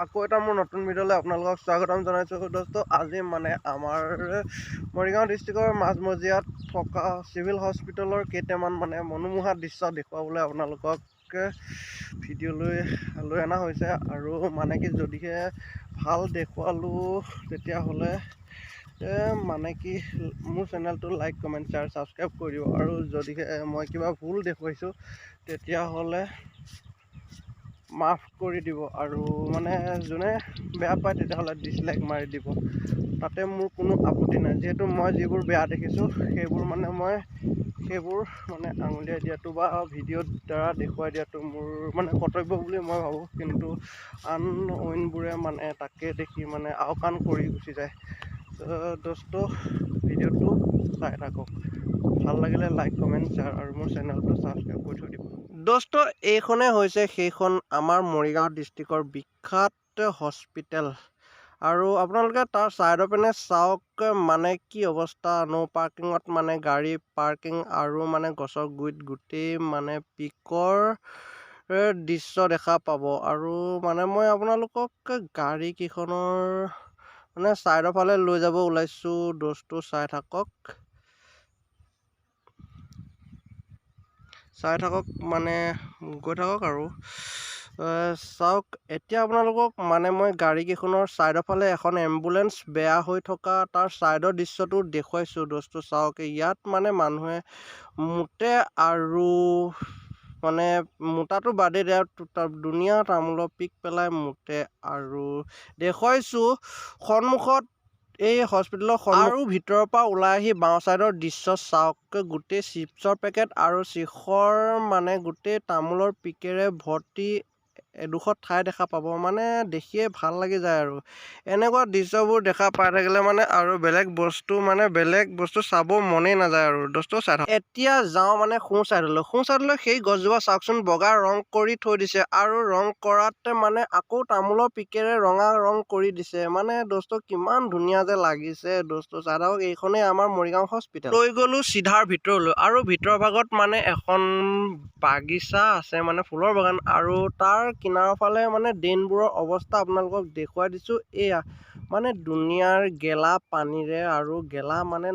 আকৌ এটা মোৰ নতুন ভিডিঅ'লৈ আপোনালোকক স্বাগতম জনাইছোঁ দোস্ত। আজি মানে আমাৰ মৰিগাঁও ডিষ্ট্ৰিক্টৰ মাজমজিয়াত থকা চিভিল হস্পিটেলৰ কেইটামান মানে মনোমোহা দৃশ্য দেখুৱাবলৈ আপোনালোকক ভিডিঅ' লৈ অনা হৈছে। আৰু মানে কি যদিহে ভাল দেখুৱালোঁ তেতিয়াহ'লে মানে কি মোৰ চেনেলটো লাইক কমেণ্ট শ্বেয়াৰ ছাবস্ক্ৰাইব কৰি দিব। আৰু যদিহে মই কিবা ভুল দেখুৱাইছোঁ তেতিয়াহ'লে মাফ কৰি দিব। আৰু মানে যোনে বেয়া পায় তেতিয়াহ'লে ডিছলাইক মাৰি দিব, তাতে মোৰ কোনো আপত্তি নাই। যিহেতু মই যিবোৰ বেয়া দেখিছোঁ সেইবোৰ মানে আঙুলিয়াই দিয়াটো বা ভিডিঅ'ৰ দ্বাৰা দেখুৱাই দিয়াটো মোৰ মানে কৰ্তব্য বুলি মই ভাবোঁ। কিন্তু অইনবোৰে মানে তাকে দেখি মানে আওকাণ কৰি গুচি যায়। দোস্ত ভিডিঅ'টো চাই থাকক, ভাল লাগিলে লাইক কমেণ্ট শ্বেয়াৰ আৰু মোৰ চেনেলটো ছাবস্ক্ৰাইব কৰি থৈ দিব। দোস্ত এইখনে হৈছে সেইখন আমাৰ মৰিগাঁও ডিষ্ট্ৰিক্টৰ বিখ্যাত হস্পিটেল। আৰু আপোনালোকে তাৰ ছাইডৰ পিনে চাওক, মানে কি অৱস্থা। ন' পাৰ্কিঙত মানে গাড়ী পাৰ্কিং আৰু মানে গছৰ গুৰিত গোটেই মানে পিকৰ দৃশ্য দেখা পাব। আৰু মানে মই আপোনালোকক গাড়ীকেইখনৰ মানে ছাইডৰ ফালে লৈ যাব ওলাইছোঁ। দোস্ত চাই থাকক মানে গৈ থাকক আৰু চাওক। এতিয়া আপোনালোকক মানে মই গাড়ীকেইখনৰ ছাইডৰ ফালে এখন এম্বুলেঞ্চ বেয়া হৈ থকা তাৰ ছাইডৰ দৃশ্যটো দেখুৱাইছোঁ। দোস্ত চাওক, ইয়াত মানে মানুহে মুতে আৰু মানে মোটাটো বাদেই দিয়া, ধুনীয়া তামোলৰ পিক পেলাই মুতে। আৰু দেখুৱাইছোঁ সন্মুখত এই হস্পিটেলৰ আৰু ভিতৰৰ পৰা ওলাই আহি বাওঁ ছাইডৰ দৃশ্য চাওক। গোটেই চিপছৰ পেকেট আৰু চিখৰ মানে গোটেই তামোলৰ পিকেৰে ভৰ্তি এডোখৰ ঠাই দেখা পাব। মানে দেখিয়ে ভাল লাগি যায়। আৰু এনেকুৱা দৃশ্যবোৰ দেখা পাই থাকিলে মানে আৰু বেলেগ বস্তু চাব মনেই নাযায়। আৰু দোস্ত চাই থাকক। এতিয়া যাওঁ মানে সোঁ চাইডলৈ সেই গছজোপা চাওকচোন, বগা ৰং কৰি থৈ দিছে। আৰু ৰং কৰাতে মানে আকৌ তামোলৰ পিকেৰে ৰঙা ৰং কৰি দিছে। মানে দোস্ত কিমান ধুনীয়া যে লাগিছে। দোস্ত চাই থাকক, এইখনেই আমাৰ মৰিগাঁও হস্পিটেল। লৈ গ'লো চিধাৰ ভিতৰলৈ, আৰু ভিতৰৰ ভাগত মানে এখন বাগিচা আছে, মানে ফুলৰ বাগান। আৰু তাৰ কিনাৰৰ ফালে মানে ড্ৰেইনবোৰৰ অৱস্থা আপোনালোকক দেখুৱাই দিছোঁ। এয়া মানে দুনিয়াৰ গেলা পানীৰে আৰু গেলা মানে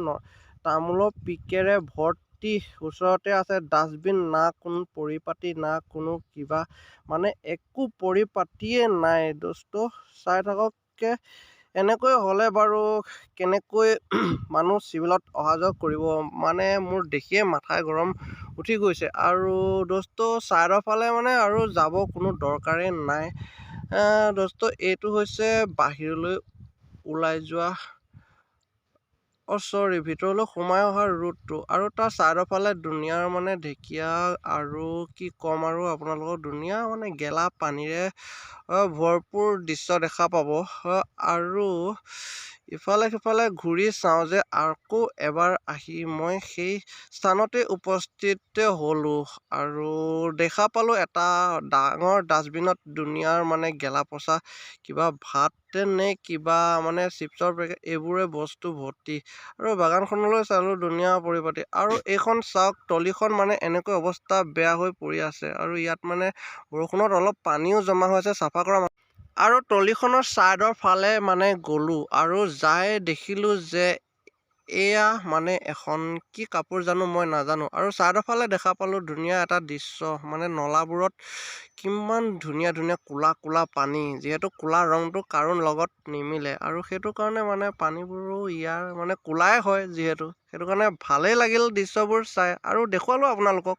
তামোলৰ পিকেৰে ভৰ্তি। ওচৰতে আছে ডাষ্টবিন, না কোনো পৰিপাটি না কোনো কিবা, মানে একো পৰিপাটিয়ে নাই। দোস্ত চাই থাকক, এনেকৈ হ'লে বাৰু কেনেকৈ মানুহ চিভিলত অহা যোৱা কৰিব, মানে মোৰ দেখিয়ে মাথাই গৰম উঠি গৈছে। আৰু দোস্ত ছাইডৰ ফালে মানে আৰু যাব কোনো দৰকাৰেই নাই। দোস্ত এইটো হৈছে বাহিৰলৈ ওলাই যোৱা ভিতৰলৈ সোমাই অহা ৰোডটো। আৰু তাৰ ছাইডৰ ফালে দুনিয়াৰ মানে ঢেকীয়া আৰু কি ক'ম আৰু আপোনালোকক, ধুনীয়া মানে গেলা পানীৰে ভৰপূৰ দৃশ্য দেখা পাব। আৰু ইফালে সিফালে ঘূৰি চাওঁ যে আকৌ এবাৰ আহি মই সেই স্থানতে উপস্থিত হ'লোঁ। আৰু দেখা পালোঁ এটা ডাঙৰ ডাষ্টবিনত দুনিয়াৰ মানে গেলা পচা কিবা ভাত নে কিবা মানে চিপছৰ পেকেট এইবোৰে বস্তু ভৰ্তি। আৰু বাগানখনলৈ চালোঁ, ধুনীয়া পৰিপাটি। আৰু এইখন চাওক, তলিখন মানে এনেকৈ অৱস্থা বেয়া হৈ পৰি আছে। আৰু ইয়াত মানে বৰষুণত অলপ পানীও জমা হৈ আছে, চাফা কৰা। আৰু তলিখনৰ ছাইডৰ ফালে মানে গ'লোঁ, আৰু যাই দেখিলোঁ যে এয়া মানে এখন কি কাপোৰ জানো মই নাজানো। আৰু ছাইডৰ ফালে দেখা পালোঁ ধুনীয়া এটা দৃশ্য, মানে নলাবোৰত কিমান ধুনীয়া ক'লা ক'লা পানী। যিহেতু ক'লা ৰংটো কাৰো লগত নিমিলে, আৰু সেইটো কাৰণে মানে পানীবোৰো ইয়াৰ মানে ক'লাই হয়। যিহেতু সেইটো কাৰণে ভালেই লাগিল দৃশ্যবোৰ চাই, আৰু দেখুৱালোঁ আপোনালোকক।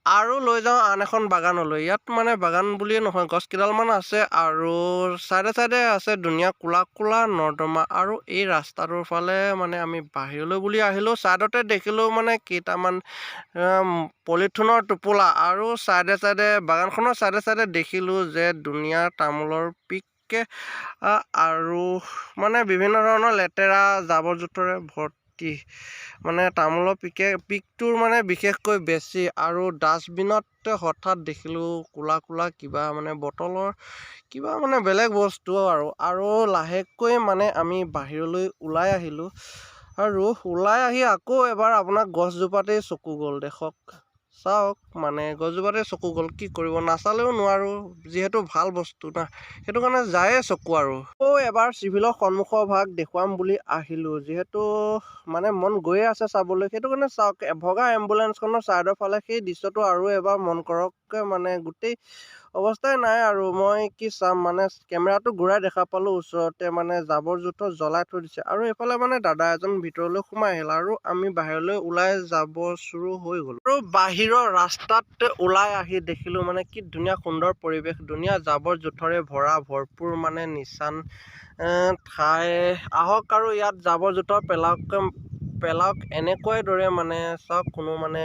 আৰু লৈ যাওঁ আন এখন বাগানলৈ। ইয়াত মানে বাগান বুলিয়ে নহয়, গছ কেইডালমান আছে। আৰু চাইডে চাইডে আছে ধুনীয়া ক'লা ক'লা নৰ্দমা। আৰু এই ৰাস্তাটোৰ ফালে মানে আমি বাহিৰলৈ বুলি আহিলোঁ, ছাইডতে দেখিলোঁ মানে কেইটামান পলিথিনৰ টোপোলা। আৰু বাগানখনৰ চাইডে চাইডে দেখিলোঁ যে দুনিয়াৰ তামোলৰ পিক আৰু মানে বিভিন্ন ধৰণৰ লেতেৰা জাবৰ জোঁথৰে ভৰ্তি। মানে তামোলৰ পিকটোৰ মানে বিশেষকৈ বেছি। আৰু ডাষ্টবিনত হঠাৎ দেখিলোঁ ক'লা ক'লা কিবা, মানে বটলৰ কিবা মানে বেলেগ বস্তু। আৰু লাহেকৈ মানে আমি বাহিৰলৈ ওলাই আহিলোঁ। আৰু ওলাই আহি আকৌ এবাৰ আপোনাৰ গছজোপাতেই চকু গ'ল। দেখক চাওক মানে গছজোপাতে চকু গ'ল, কি কৰিব, নাচালেও নোৱাৰোঁ, যিহেতু ভাল বস্তু না, সেইটো কাৰণে যায়ে চকু আৰু। এবাৰ চিভিলৰ সন্মুখৰ ভাগ দেখুৱাম বুলি আহিলোঁ, যিহেতু মানে মন গৈয়ে আছে চাবলৈ, সেইটো কাৰণে চাওক ভগা এম্বুলেঞ্চখনৰ ছাইডৰ ফালে সেই দৃশ্যটো আৰু এবাৰ মন কৰক। মানে গোটেই অৱস্থাই নাই আৰু মই কি চাম, মানে কেমেৰাটো ঘূৰাই দেখা পালোঁ ওচৰতে মানে জাবৰ জোঁথৰ জ্বলাই থৈ দিছে, আৰু এইফালে মানে দাদা এজন ভিতৰলৈ সোমাই আহিল আৰু আমি বাহিৰলৈ ওলাই যাব চুৰু হৈ গ'ল। আৰু বাহিৰৰ ৰাস্তাত ওলাই আহি দেখিলোঁ মানে কি ধুনীয়া সুন্দৰ পৰিৱেশ, ধুনীয়া জাবৰ জোঁথৰে ভৰপূৰ মানে নিচান ঠাই। আহক আৰু ইয়াত জাবৰ জোঁথৰ পেলাওক এনেকুৱাই দৰে মানে চাওক, কোনো মানে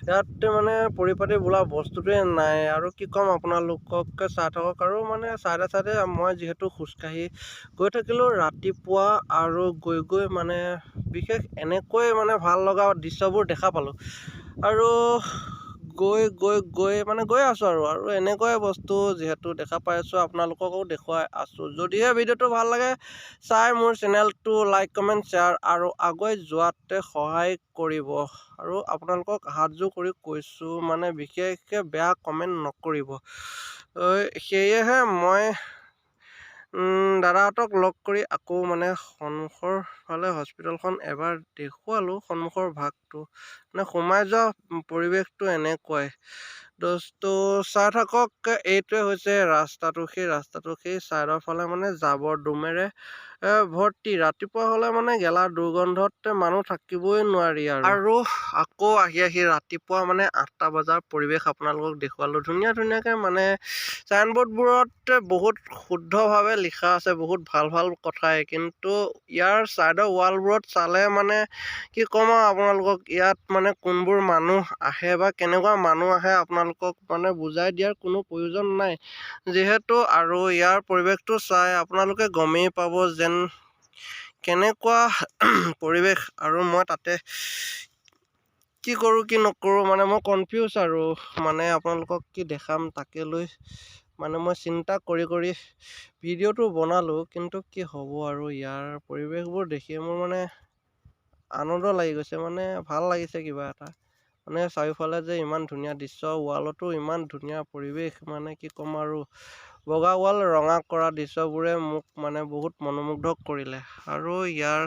ইয়াত মানে পৰিপাটি বোলা বস্তুটোৱে নাই, আৰু কি ক'ম আপোনালোকক, চাই থাকক। আৰু মানে চাইডে মই যিহেতু খোজকাঢ়ি গৈ থাকিলোঁ ৰাতিপুৱা, আৰু গৈ মানে বিশেষ এনেকৈ মানে ভাল লগা দৃশ্যবোৰ দেখা পালোঁ, আৰু গৈ মানে গৈ আছোঁ আৰু এনেকুৱাই বস্তু যিহেতু দেখা পাই আছোঁ, আপোনালোককো দেখুৱাই আছোঁ। যদিহে ভিডিঅ'টো ভাল লাগে চাই মোৰ চেনেলটো লাইক কমেণ্ট শ্বেয়াৰ আৰু আগুৱাই যোৱাতে সহায় কৰিব, আৰু আপোনালোকক হাতযোৰ কৰি কৈছোঁ মানে বিশেষকৈ বেয়া কমেণ্ট নকৰিব। সেয়েহে মই দাদাহঁতক লগ কৰি আকৌ মানে সন্মুখৰ ফালে হস্পিটেলখন এবাৰ দেখুৱালোঁ, সন্মুখৰ ভাগটো মানে সোমাই যোৱা পৰিৱেশটো এনেকুৱাই। দোস্তটো চাই থাকক, এইটোৱে হৈছে ৰাস্তাটো, সেই ছাইডৰ ফালে মানে জাবৰ দোমেৰে ভৰ্তি, ৰাতিপুৱা হ'লে মানে গেলা দুৰ্গন্ধত মানুহ থাকিবই নোৱাৰি। আৰু আকৌ আহি ৰাতিপুৱা মানে 8টা বজাৰ পৰিৱেশ আপোনালোকক দেখুৱালোঁ, ধুনীয়াকৈ মানে চাইনবোৰ্ডবোৰত বহুত শুদ্ধভাৱে লিখা আছে, বহুত ভাল কথাই, কিন্তু ইয়াৰ ছাইডৰ ৱালবোৰত চালে মানে কি ক'ম আৰু আপোনালোকক, ইয়াত মানে কোনবোৰ মানুহ আহে বা কেনেকুৱা মানুহ আহে আপোনালোকক মানে বুজাই দিয়াৰ কোনো প্ৰয়োজন নাই, যিহেতু আৰু ইয়াৰ পৰিৱেশটো চাই আপোনালোকে গমেই পাব যেন কেনেকুৱা পৰিৱেশ, আৰু মই তাতে কি কৰোঁ কি নকৰোঁ মানে মই কনফিউজ, আৰু মানে আপোনালোকক কি দেখাম তাকে লৈ মানে মই চিন্তা কৰি ভিডিঅ'টো বনালোঁ, কিন্তু কি হ'ব আৰু ইয়াৰ পৰিৱেশবোৰ দেখি মোৰ মানে আনন্দ লাগি গৈছে, মানে ভাল লাগিছে কিবা এটা, মানে চাৰিওফালে যে ইমান ধুনীয়া দৃশ্য, ৱালতো ইমান ধুনীয়া পৰিৱেশ, মানে কি ক'ম আৰু বগা ৱাল ৰঙা কৰা দৃশ্যবোৰে মোক মানে বহুত মনোমুগ্ধ কৰিলে, আৰু ইয়াৰ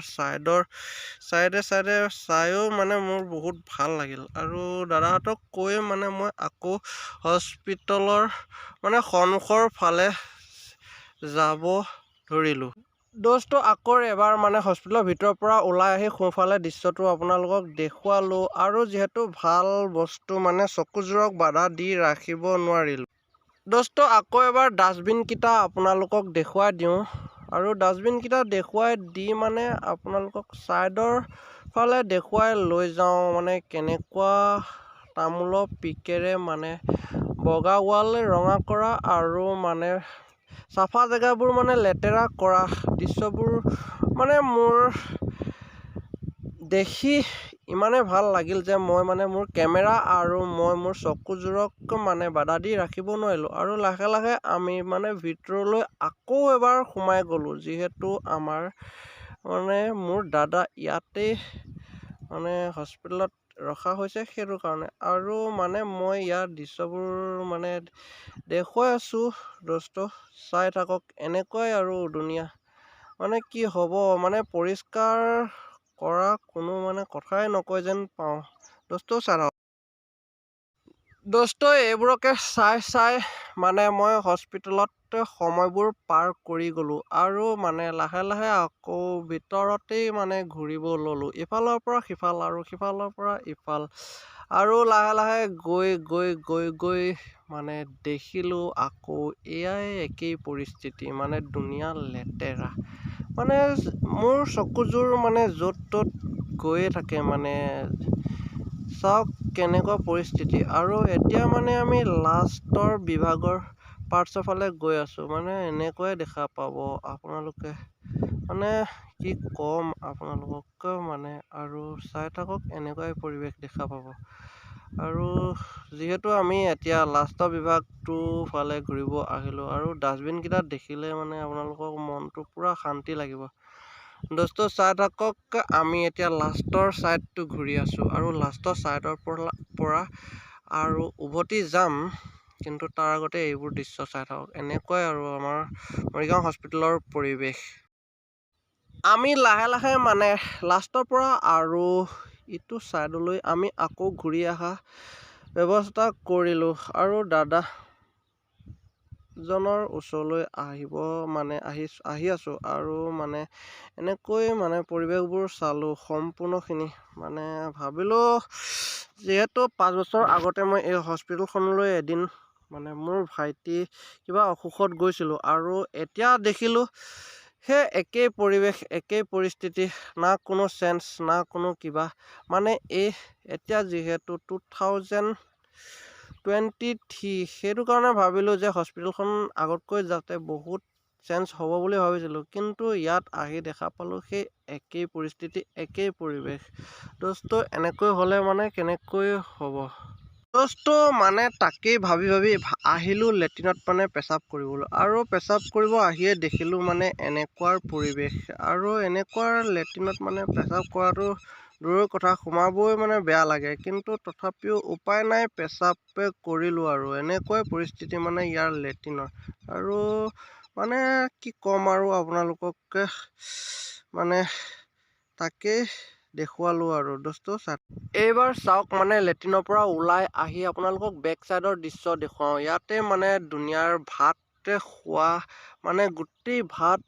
চাইডে চাইও মানে মোৰ বহুত ভাল লাগিল। আৰু দাদাহঁতক কৈ মানে মই আকৌ হস্পিটেলৰ মানে সন্মুখৰ ফালে যাব ধৰিলোঁ। দোস্তো আকৌ এবাৰ মানে হস্পিটেলৰ ভিতৰৰ পৰা ওলাই আহি সোঁফালে দৃশ্যটো আপোনালোকক দেখুৱালোঁ, আৰু যিহেতু ভাল বস্তু মানে চকুযোৰক বাধা দি ৰাখিব নোৱাৰিলোঁ। দোস্তো আকৌ এবাৰ ডাষ্টবিনকেইটা আপোনালোকক দেখুৱাই দিওঁ, আৰু ডাষ্টবিনকেইটা দেখুৱাই দি মানে আপোনালোকক ছাইডৰ ফালে দেখুৱাই লৈ যাওঁ, মানে কেনেকুৱা তামোলৰ পিকেৰে মানে বগা ৱাল ৰঙা কৰা, আৰু মানে চাফা জেগাবোৰ মানে লেতেৰা কৰা দৃশ্যবোৰ মানে মোৰ দেখি ইমানেই ভাল লাগিল যে মই মানে মোৰ কেমেৰা আৰু মই মোৰ চকুযোৰক মানে বাধা দি ৰাখিব নোৱাৰিলোঁ, আৰু লাহে আমি মানে ভিতৰলৈ আকৌ এবাৰ সোমাই গ'লোঁ, যিহেতু আমাৰ মানে মোৰ দাদা ইয়াতেই মানে হস্পিটেলত ৰখা হৈছে, সেইটো কাৰণে। আৰু মানে মই ইয়াৰ দৃশ্যবোৰ মানে দেখুৱাই আছোঁ দোস্ত, চাই থাকক, এনেকুৱাই আৰু দুনিয়া, মানে কি হ'ব, মানে পৰিষ্কাৰ কৰা কোনো মানে কথাই নকয় যেন পাওঁ দোস্ত, চাই থাকক। দোস্ত এইবোৰকে চাই মানে মই হস্পিটেলত সময়বোৰ পাৰ কৰি গ'লোঁ, আৰু মানে লাহে আকৌ ভিতৰতেই মানে ঘূৰিব ল'লোঁ, ইফালৰ পৰা সিফাল আৰু সিফালৰ পৰা ইফাল, আৰু লাহে গৈ মানে দেখিলোঁ আকৌ এয়াই একেই পৰিস্থিতি, মানে দুনিয়া লেতেৰা, মানে মোৰ চকুযোৰ মানে য'ত ত'ত গৈয়ে থাকে, মানে চাওক কেনেকুৱা পৰিস্থিতি। আৰু এতিয়া মানে আমি লাষ্টৰ বিভাগৰ পাৰ্টছৰ ফালে গৈ আছোঁ, মানে এনেকুৱাই দেখা পাব আপোনালোকে, মানে কি ক'ম আপোনালোকক, মানে আৰু চাই থাকক, এনেকুৱাই পৰিৱেশ দেখা পাব। আৰু যিহেতু আমি এতিয়া লাষ্টৰ বিভাগটোৰ ফালে ঘূৰিব আহিলোঁ, আৰু ডাষ্টবিনকেইটা দেখিলে মানে আপোনালোকৰ মনটো পূৰা শান্তি লাগিব। দোস্ত চাই থাকক, আমি এতিয়া লাষ্টৰ ছাইডটো ঘূৰি আছোঁ, আৰু লাষ্টৰ ছাইডৰ পৰা আৰু উভতি যাম, কিন্তু তাৰ আগতে এইবোৰ দৃশ্য চাই থাকক। এনেকুৱাই আৰু আমাৰ মৰিগাঁও হস্পিটেলৰ পৰিৱেশ। আমি লাহে লাহে মানে লাষ্টৰ পৰা আৰু ইটো ছাইডলৈ আমি আকৌ ঘূৰি অহা ব্যৱস্থা কৰিলোঁ আৰু দাদাজনৰ ওচৰলৈ আহি আছোঁ আৰু মানে এনেকৈ মানে পৰিৱেশবোৰ চালোঁ সম্পূৰ্ণখিনি। মানে ভাবিলোঁ যিহেতু 5 বছৰ আগতে মই এই হস্পিটেলখনলৈ এদিন মানে মোৰ ভাইটি কিবা অসুখত গৈছিলোঁ আৰু এতিয়া দেখিলোঁ সেই একেই পৰিৱেশ, একেই পৰিস্থিতি, না কোনো চেঞ্জ, না কোনো কিবা। মানে এতিয়া যিহেতু 2023, সেইটো কাৰণে ভাবিলোঁ যে হস্পিটেলখন আগতকৈ যাতে বহুত চেঞ্জ হ'ব বুলি ভাবিছিলোঁ, কিন্তু ইয়াত আহি দেখা পালোঁ সেই একেই পৰিস্থিতি, একেই পৰিৱেশ। দোস্ত এনেকৈ হ'লে মানে কেনেকৈ হ'ব দোস্ত? মানে তাকেই ভাবি আহিলোঁ লেট্ৰিনত মানে পেচাব কৰিবলৈ, আৰু পেচাব কৰিব আহিয়ে দেখিলোঁ মানে এনেকুৱাৰ পৰিৱেশ। আৰু এনেকুৱাৰ লেট্ৰিনত মানে পেচাব কৰাটো দূৰৰ কথা, সোমাবই মানে বেয়া লাগে, কিন্তু তথাপিও উপায় নাই, পেচাবে কৰিলোঁ। আৰু এনেকুৱাই পৰিস্থিতি মানে ইয়াৰ লেট্ৰিনৰ। আৰু মানে কি ক'ম আৰু আপোনালোকক, মানে তাকেই দেখুৱালোঁ আৰু দোস্ত। এইবাৰ চাওক, মানে লেট্ৰিনৰ পৰা ওলাই আহি আপোনালোকক বেক চাইডৰ দৃশ্য দেখুৱাওঁ। ইয়াতে মানে দুনিয়াৰ ভাত খোৱা, মানে গোটেই ভাত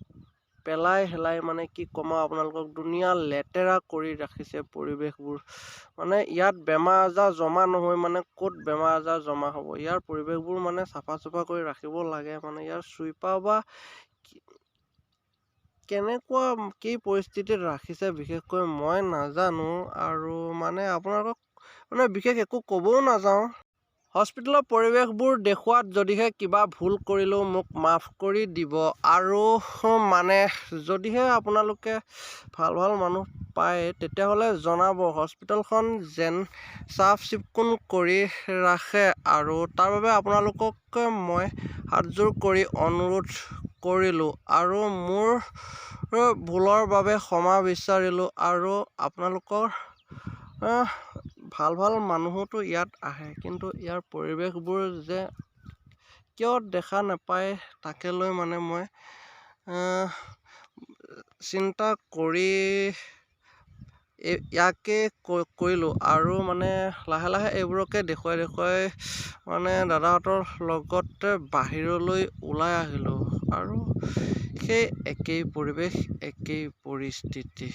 পেলাই মানে কি ক'ম আৰু আপোনালোকক, দুনিয়া লেতেৰা কৰি ৰাখিছে পৰিৱেশবোৰ। মানে ইয়াত বেমাৰ আজাৰ জমা নহয়, মানে ক'ত বেমাৰ আজাৰ জমা হ'ব। ইয়াৰ পৰিৱেশবোৰ মানে চাফা কৰি ৰাখিব লাগে। মানে ইয়াৰ চুইপাৰ বা কেনেকুৱা কি পৰিস্থিতিত ৰাখিছে বিশেষকৈ মই নাজানো, আৰু মানে আপোনালোকক মানে বিশেষ একো ক'বও নাযাওঁ। হস্পিটেলৰ পৰিৱেশবোৰ দেখুৱাত যদিহে কিবা ভুল কৰিলেও মোক মাফ কৰি দিব। আৰু মানে যদিহে আপোনালোকে ভাল মানুহ পায় তেতিয়াহ'লে জনাব। হস্পিটেলখন যেন চাফ চিকুণ কৰি ৰাখে, আৰু তাৰ বাবে আপোনালোকক মই হাতযোৰ কৰি অনুৰোধ কৰিলোঁ আৰু মোৰ ভুলৰ বাবে ক্ষমা বিচাৰিলোঁ। আৰু আপোনালোকৰ ভাল মানুহোতো ইয়াত আহে, কিন্তু ইয়াৰ পৰিৱেশবোৰ যে কিয় দেখা নাপায় তাকে লৈ মানে মই চিন্তা কৰি ইয়াকে কৰিলোঁ। আৰু মানে লাহে এইবোৰকে দেখুৱাই মানে দাদাহঁতৰ লগত বাহিৰলৈ ওলাই আহিলোঁ, আৰু সেই একেই পৰিৱেশ, একেই পৰিস্থিতি।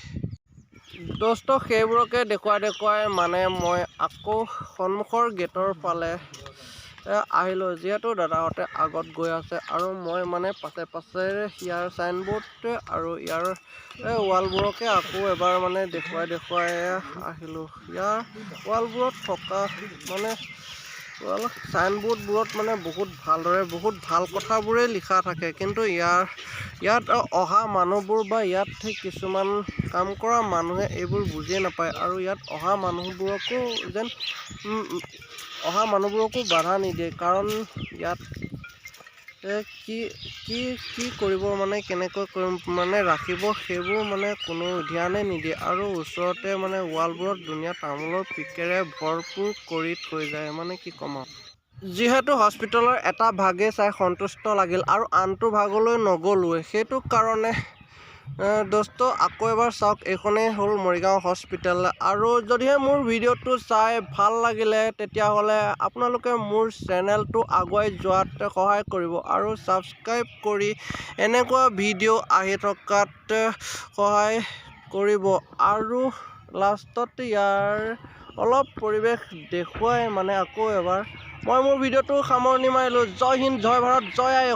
দোস্ত সেইবোৰকে দেখুৱাই মানে মই আকৌ সন্মুখৰ গেটৰ ফালে আহিলোঁ, যিহেতু দাদাহঁতে আগত গৈ আছে আৰু মই মানে পাছে ইয়াৰ চাইনবোৰ্ড আৰু ইয়াৰ ৱালবোৰকে আকৌ এবাৰ মানে দেখুৱাই আহিলোঁ। ইয়াৰ ৱালবোৰত থকা মানে চাইনবোৰ্ডবোৰত মানে বহুত ভাল কথাবোৰেই লিখা থাকে, কিন্তু ইয়াত অহা মানুহবোৰ বা ইয়াত কিছুমান কাম কৰা মানুহে এইবোৰ বুজিয়ে নাপায়, আৰু ইয়াত অহা মানুহবোৰকো বাধা নিদিয়ে। কাৰণ ইয়াত কি কৰিব, মানে কেনেকৈ মানে ৰাখিব, সেইবোৰ মানে কোনো ধ্যানে নিদিয়ে। আৰু ওচৰতে মানে ৱালবোৰত ধুনীয়া তামোলৰ পিকেৰে ভৰপূৰ কৰি থৈ যায়। মানে কি ক'ম আৰু, যিহেতু হস্পিটেলৰ এটা ভাগে চাই সন্তুষ্ট লাগিল আৰু আনটো ভাগলৈ নগ'লোৱে, সেইটো কাৰণে দোস্ত আকৌ এবাৰ চাওক, এইখনেই হ'ল মৰিগাঁও হস্পিটেল। আৰু যদিহে মোৰ ভিডিঅ'টো চাই ভাল লাগিলে তেতিয়াহ'লে আপোনালোকে মোৰ চেনেলটো আগুৱাই যোৱাত সহায় কৰিব, আৰু ছাবস্ক্ৰাইব কৰি এনেকুৱা ভিডিঅ' আহি থকাত সহায় কৰিব। আৰু লাষ্টত ইয়াৰ অলপ পৰিৱেশ দেখুৱাই মানে আকৌ এবাৰ মই মোৰ ভিডিঅ'টো সামৰণি মাৰিলোঁ। জয় হিন্দ, জয় ভাৰত, জয় আই অসম।